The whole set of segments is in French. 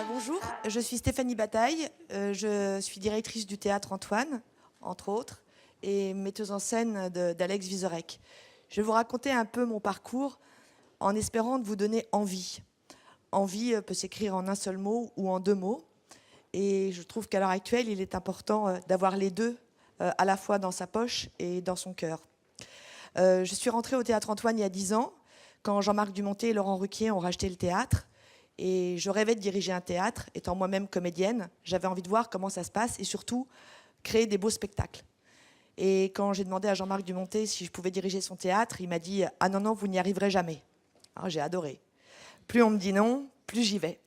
Bonjour, je suis Stéphanie Bataille, je suis directrice du Théâtre Antoine, entre autres, et metteuse en scène d'Alex Vizorek. Je vais vous raconter un peu mon parcours en espérant de vous donner envie. Envie peut s'écrire en un seul mot ou en deux mots, et je trouve qu'à l'heure actuelle, il est important d'avoir les deux à la fois dans sa poche et dans son cœur. Je suis rentrée au Théâtre Antoine il y a 10 ans, quand Jean-Marc Dumontet et Laurent Ruquier ont racheté le théâtre. Et je rêvais de diriger un théâtre, étant moi-même comédienne. J'avais envie de voir comment ça se passe et surtout créer des beaux spectacles. Et quand j'ai demandé à Jean-Marc Dumontet si je pouvais diriger son théâtre, il m'a dit « Ah non, non, vous n'y arriverez jamais ». Alors j'ai adoré. Plus on me dit non, plus j'y vais.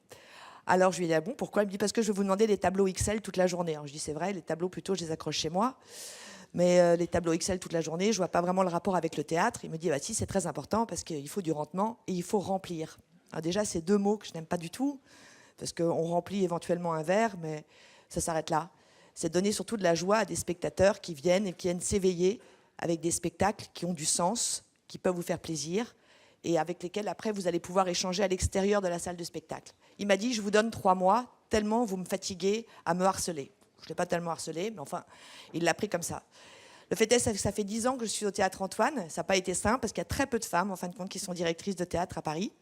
Alors je lui ai dit « Ah bon, pourquoi ?» Il me dit « Parce que je vais vous demander des tableaux XL toute la journée ». Alors je dis « C'est vrai, les tableaux plutôt, je les accroche chez moi. Mais les tableaux XL toute la journée, je vois pas vraiment le rapport avec le théâtre. » Il me dit « Bah si, c'est très important parce qu'il faut du rendement et il faut remplir. » Alors déjà, c'est deux mots que je n'aime pas du tout, parce qu'on remplit éventuellement un verre, mais ça s'arrête là. C'est donner surtout de la joie à des spectateurs qui viennent et qui viennent s'éveiller avec des spectacles qui ont du sens, qui peuvent vous faire plaisir, et avec lesquels, après, vous allez pouvoir échanger à l'extérieur de la salle de spectacle. Il m'a dit, je vous donne 3 mois, tellement vous me fatiguez à me harceler. Je ne l'ai pas tellement harcelé, mais enfin, il l'a pris comme ça. Le fait est que ça fait 10 ans que je suis au Théâtre Antoine. Ça n'a pas été simple, parce qu'il y a très peu de femmes, en fin de compte, qui sont directrices de théâtre à Paris.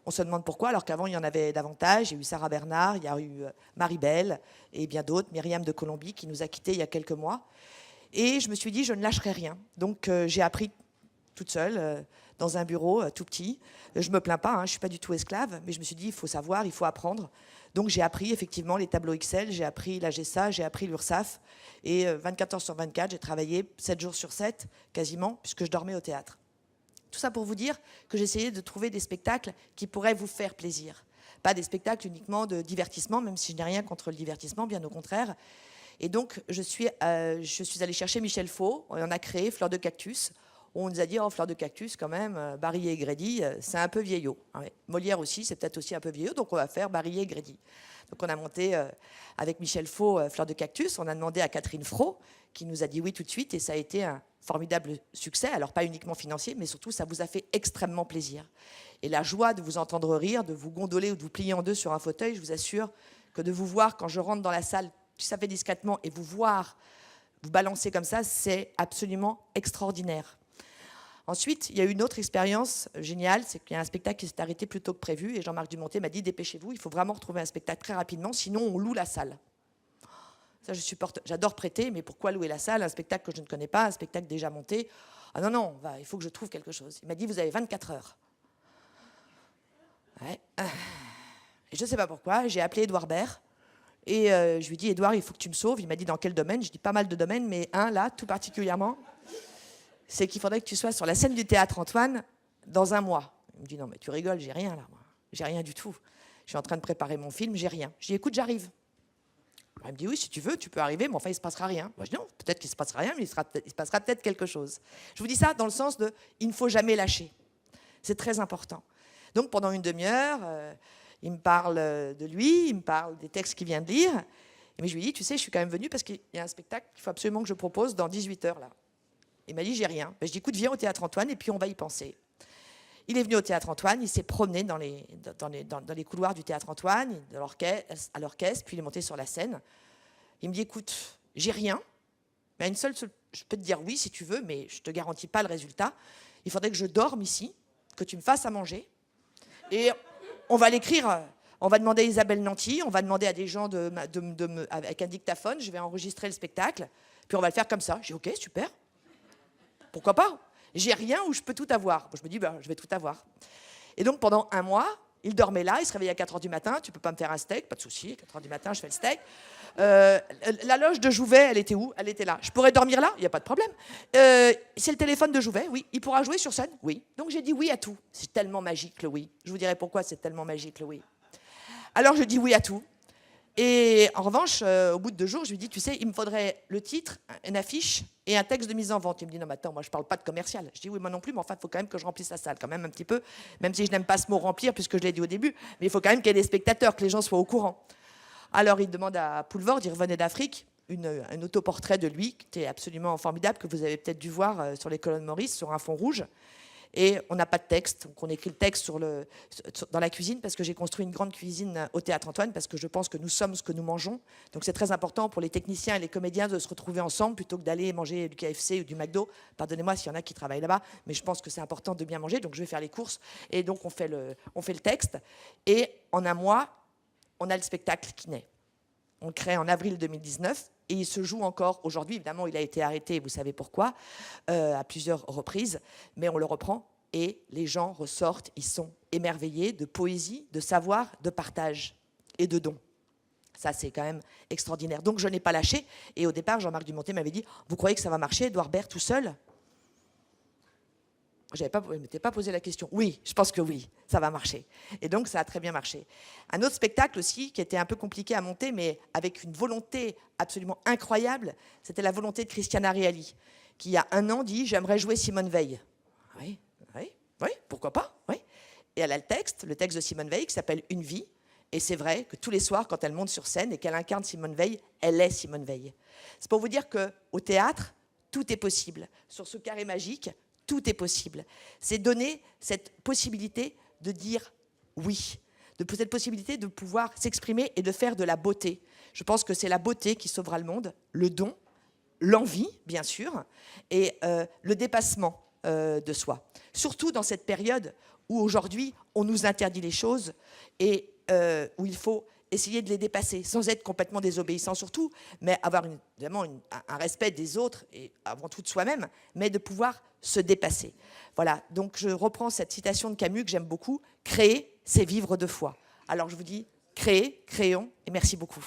On se demande pourquoi, alors qu'avant, il y en avait davantage. Il y a eu Sarah Bernard, il y a eu Marie-Belle et bien d'autres, Myriam de Colombie, qui nous a quittés il y a quelques mois. Et je me suis dit, je ne lâcherai rien. Donc, j'ai appris toute seule, dans un bureau tout petit. Je ne me plains pas, je ne suis pas du tout esclave, mais je me suis dit, il faut savoir, il faut apprendre. Donc, j'ai appris effectivement les tableaux XL, j'ai appris la GESA, j'ai appris l'URSSAF. Et 24 heures sur 24, j'ai travaillé 7 jours sur 7, quasiment, puisque je dormais au théâtre. Tout ça pour vous dire que j'essayais de trouver des spectacles qui pourraient vous faire plaisir. Pas des spectacles uniquement de divertissement, même si je n'ai rien contre le divertissement, bien au contraire. Et donc, je suis allée chercher Michel Faux. On a créé Fleur de Cactus. On nous a dit, oh, Fleur de Cactus, quand même, Barillet et Grédy, c'est un peu vieillot. Molière aussi, c'est peut-être aussi un peu vieillot, donc on va faire Barillet et Grédy. Donc on a monté avec Michel Faux Fleur de Cactus. On a demandé à Catherine Fro, qui nous a dit oui tout de suite, et ça a été un formidable succès. Alors pas uniquement financier, mais surtout ça vous a fait extrêmement plaisir. Et la joie de vous entendre rire, de vous gondoler ou de vous plier en deux sur un fauteuil, je vous assure que de vous voir quand je rentre dans la salle, tout à fait discrètement, et vous voir vous balancer comme ça, c'est absolument extraordinaire. Ensuite, il y a eu une autre expérience géniale, c'est qu'il y a un spectacle qui s'est arrêté plus tôt que prévu, et Jean-Marc Dumontet m'a dit, dépêchez-vous, il faut vraiment retrouver un spectacle très rapidement, sinon on loue la salle. Ça, j'adore prêter, mais pourquoi louer la salle? Un spectacle que je ne connais pas, un spectacle déjà monté. Ah non, non, il faut que je trouve quelque chose. Il m'a dit, vous avez 24 heures. Ouais. Et je ne sais pas pourquoi, j'ai appelé Édouard Baird, et je lui ai dit, Édouard, il faut que tu me sauves. Il m'a dit, dans quel domaine? Je dis, pas mal de domaines, mais un, là, tout particulièrement, c'est qu'il faudrait que tu sois sur la scène du Théâtre Antoine dans un mois. Il me dit, non, mais tu rigoles, j'ai rien, là, moi. J'ai rien du tout. Je suis en train de préparer mon film, j'ai rien. Je dis, écoute, j'arrive. Il me dit, oui, si tu veux, tu peux arriver, mais enfin, il ne se passera rien. Moi, je dis, non, peut-être qu'il ne se passera rien, mais il se passera peut-être quelque chose. Je vous dis ça dans le sens de, il ne faut jamais lâcher. C'est très important. Donc, pendant une demi-heure, il me parle de lui, il me parle des textes qu'il vient de lire. Mais je lui dis, tu sais, je suis quand même venue parce qu'il y a un spectacle qu'il faut absolument que je propose dans 18 heures, là. Il m'a dit, j'ai rien. Je dis, écoute, viens au Théâtre Antoine et puis on va y penser. Il est venu au Théâtre Antoine, il s'est promené dans les couloirs du Théâtre Antoine, à l'orchestre, puis il est monté sur la scène. Il me dit, écoute, j'ai rien, mais à une seule, je peux te dire oui si tu veux, mais je ne te garantis pas le résultat. Il faudrait que je dorme ici, que tu me fasses à manger, et on va l'écrire. On va demander à Isabelle Nanty, on va demander à des gens avec un dictaphone, je vais enregistrer le spectacle, puis on va le faire comme ça. J'ai dit, ok, super, pourquoi pas? J'ai rien où je peux tout avoir. Je me dis, je vais tout avoir. Et donc, pendant un mois, il dormait là, il se réveillait à 4 h du matin. Tu peux pas me faire un steak? Pas de souci, à 4 h du matin, je fais le steak. La loge de Jouvet, elle était où? Elle était là. Je pourrais dormir là? Il n'y a pas de problème. C'est le téléphone de Jouvet? Oui. Il pourra jouer sur scène? Oui. Donc, j'ai dit oui à tout. C'est tellement magique, le oui. Je vous dirai pourquoi c'est tellement magique, le oui. Alors, je dis oui à tout. Et en revanche, au bout de 2 jours, je lui dis, tu sais, il me faudrait le titre, une affiche et un texte de mise en vente. Il me dit, non, mais attends, moi, je ne parle pas de commercial. Je dis, oui, moi non plus, mais enfin, il faut quand même que je remplisse la salle, quand même, un petit peu, même si je n'aime pas ce mot remplir, puisque je l'ai dit au début, mais il faut quand même qu'il y ait des spectateurs, que les gens soient au courant. Alors, il demande à Poulvord, il revenait d'Afrique, un autoportrait de lui, qui était absolument formidable, que vous avez peut-être dû voir sur les colonnes Maurice, sur un fond rouge. Et on n'a pas de texte, donc on écrit le texte dans la cuisine, parce que j'ai construit une grande cuisine au Théâtre Antoine, parce que je pense que nous sommes ce que nous mangeons. Donc c'est très important pour les techniciens et les comédiens de se retrouver ensemble, plutôt que d'aller manger du KFC ou du McDo. Pardonnez-moi s'il y en a qui travaillent là-bas, mais je pense que c'est important de bien manger, donc je vais faire les courses. Et donc on fait le texte. Et en un mois, on a le spectacle qui naît. On le crée en avril 2019. Et il se joue encore aujourd'hui. Évidemment, il a été arrêté, vous savez pourquoi, à plusieurs reprises. Mais on le reprend et les gens ressortent. Ils sont émerveillés de poésie, de savoir, de partage et de dons. Ça, c'est quand même extraordinaire. Donc, je n'ai pas lâché. Et au départ, Jean-Marc Dumontet m'avait dit « Vous croyez que ça va marcher, Édouard Baird, tout seul ?» Je ne m'étais pas posé la question. Oui, je pense que oui, ça va marcher. Et donc, ça a très bien marché. Un autre spectacle aussi, qui était un peu compliqué à monter, mais avec une volonté absolument incroyable, c'était la volonté de Christiana Reali, qui, il y a un an, dit « J'aimerais jouer Simone Veil. » Oui, oui, oui, pourquoi pas, oui. Et elle a le texte de Simone Veil, qui s'appelle « Une vie ». Et c'est vrai que tous les soirs, quand elle monte sur scène et qu'elle incarne Simone Veil, elle est Simone Veil. C'est pour vous dire qu'au théâtre, tout est possible. Sur ce carré magique, tout est possible. C'est donner cette possibilité de dire oui, cette possibilité de pouvoir s'exprimer et de faire de la beauté. Je pense que c'est la beauté qui sauvera le monde, le don, l'envie, bien sûr, et le dépassement de soi. Surtout dans cette période où aujourd'hui, on nous interdit les choses et où il faut essayer de les dépasser, sans être complètement désobéissant surtout, mais avoir évidemment un respect des autres et avant tout de soi-même, mais de pouvoir se dépasser. Voilà, donc je reprends cette citation de Camus que j'aime beaucoup, « Créer, c'est vivre de foi ». Alors je vous dis, créez, créons, et merci beaucoup.